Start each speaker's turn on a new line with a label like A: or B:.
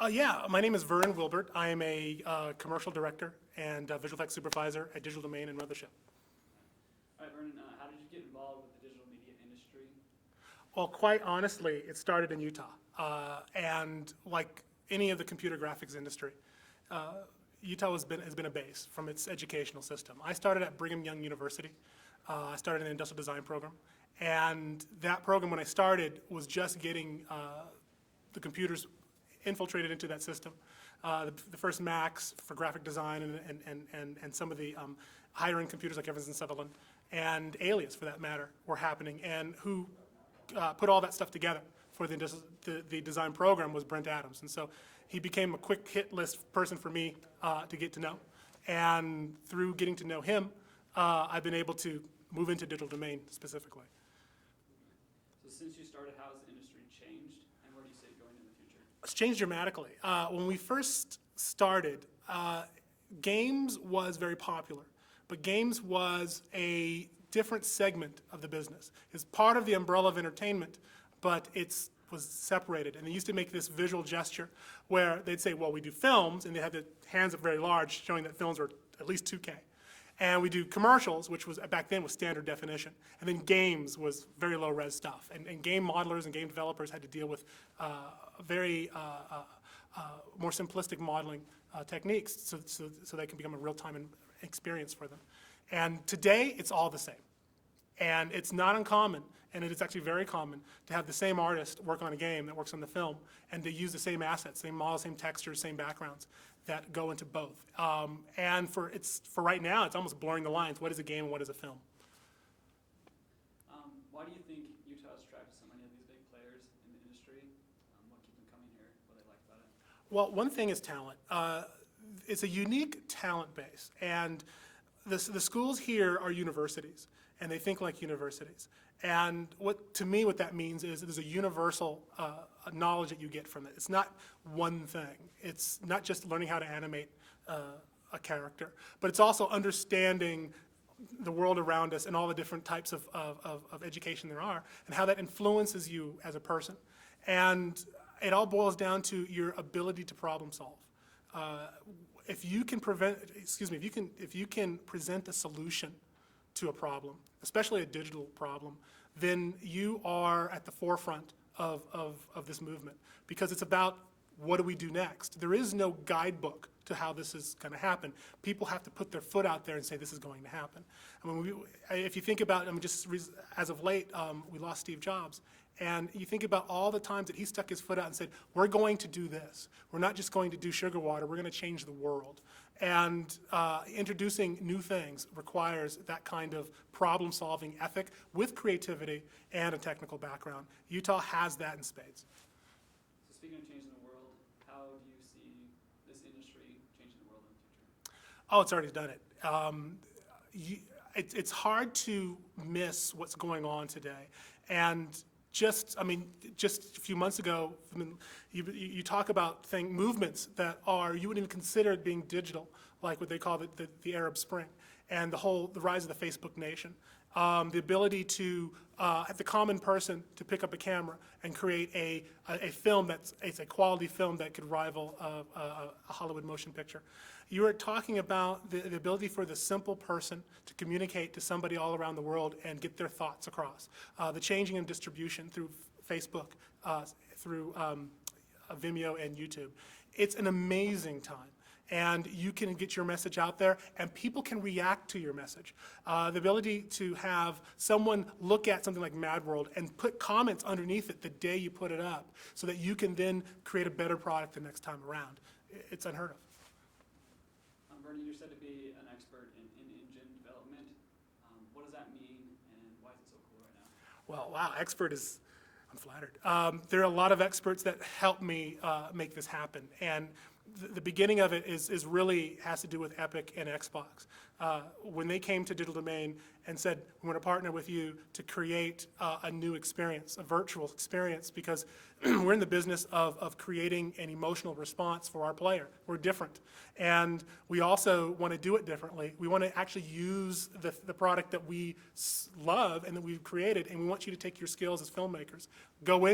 A: Yeah, my name is Vernon Wilbert. I am a commercial director and visual effects supervisor at Digital Domain and Mothership.
B: All right, Vernon, how did you get involved with the digital media industry?
A: Well, quite honestly, it started in Utah. And like any of the computer graphics industry, Utah has been a base from its educational system. I started at Brigham Young University. I started in the industrial design program. And that program, when I started, was just getting the computers infiltrated into that system. The first Macs for graphic design and some of the higher-end computers like Evans and Sutherland and Alias, for that matter, were happening. And who put all that stuff together for the design program was Brent Adams. And so he became a quick hit list person for me to get to know. And through getting to know him, I've been able to move into digital domain specifically.
B: So since you started, how has the industry changed, and where do you see it going in the future?
A: It's changed dramatically. When we first started, games was very popular, but games was a different segment of the business. It's part of the umbrella of entertainment, but it was separated. And they used to make this visual gesture where they'd say, well, we do films, and they had the hands up very large, showing that films were at least 2K. And we do commercials, which was back then was standard definition. And then games was very low res stuff. And game modelers and game developers had to deal with very more simplistic modeling techniques so they can become a real-time experience for them. And today, it's all the same. And it's not uncommon, and it is actually very common, to have the same artist work on a game that works on the film, and to use the same assets, same models, same textures, same backgrounds that go into both. And for right now, it's almost blurring the lines. What is a game and what is a film?
B: Why do you think Utah has attracted so many of these big players in the industry? What keeps them coming here? What do they like about it?
A: Well, one thing is talent. It's a unique talent base, and the schools here are universities, and they think like universities. And to me, what that means is there's a universal knowledge that you get from it. It's not one thing. It's not just learning how to animate a character, but it's also understanding the world around us and all the different types of education there are, and how that influences you as a person. And it all boils down to your ability to problem solve. If you can present a solution to a problem, especially a digital problem, then you are at the forefront of this movement, because it's about what do we do next. There is no guidebook to how this is going to happen. People have to put their foot out there and say this is going to happen. I mean, if you think about, just as of late, we lost Steve Jobs. And you think about all the times that he stuck his foot out and said, we're going to do this. We're not just going to do sugar water, we're going to change the world. And introducing new things requires that kind of problem-solving ethic with creativity and a technical background. Utah has that in spades.
B: So speaking of changing the world, how do you see this industry changing the world in the future?
A: Oh, it's already done it. It's hard to miss what's going on today. And just a few months ago, you talk about movements that you wouldn't even consider being digital, like what they call the Arab Spring, and the rise of the Facebook nation. The ability to have the common person to pick up a camera and create a film it's a quality film that could rival a Hollywood motion picture. You are talking about the ability for the simple person to communicate to somebody all around the world and get their thoughts across. The changing in distribution through Facebook, through Vimeo and YouTube. It's an amazing time. And you can get your message out there, and people can react to your message. The ability to have someone look at something like Mad World and put comments underneath it the day you put it up, so that you can then create a better product the next time around. It's unheard of.
B: Vernon, you're said to be an expert in engine development. What does that mean, and why is it so cool right now?
A: Well, wow, I'm flattered. There are a lot of experts that help me make this happen. And the beginning of it really has to do with Epic and Xbox. When they came to Digital Domain and said, we want to partner with you to create a new experience, a virtual experience, because we're in the business of creating an emotional response for our player. We're different. And we also want to do it differently. We want to actually use the product that we love and that we've created, and we want you to take your skills as filmmakers, go in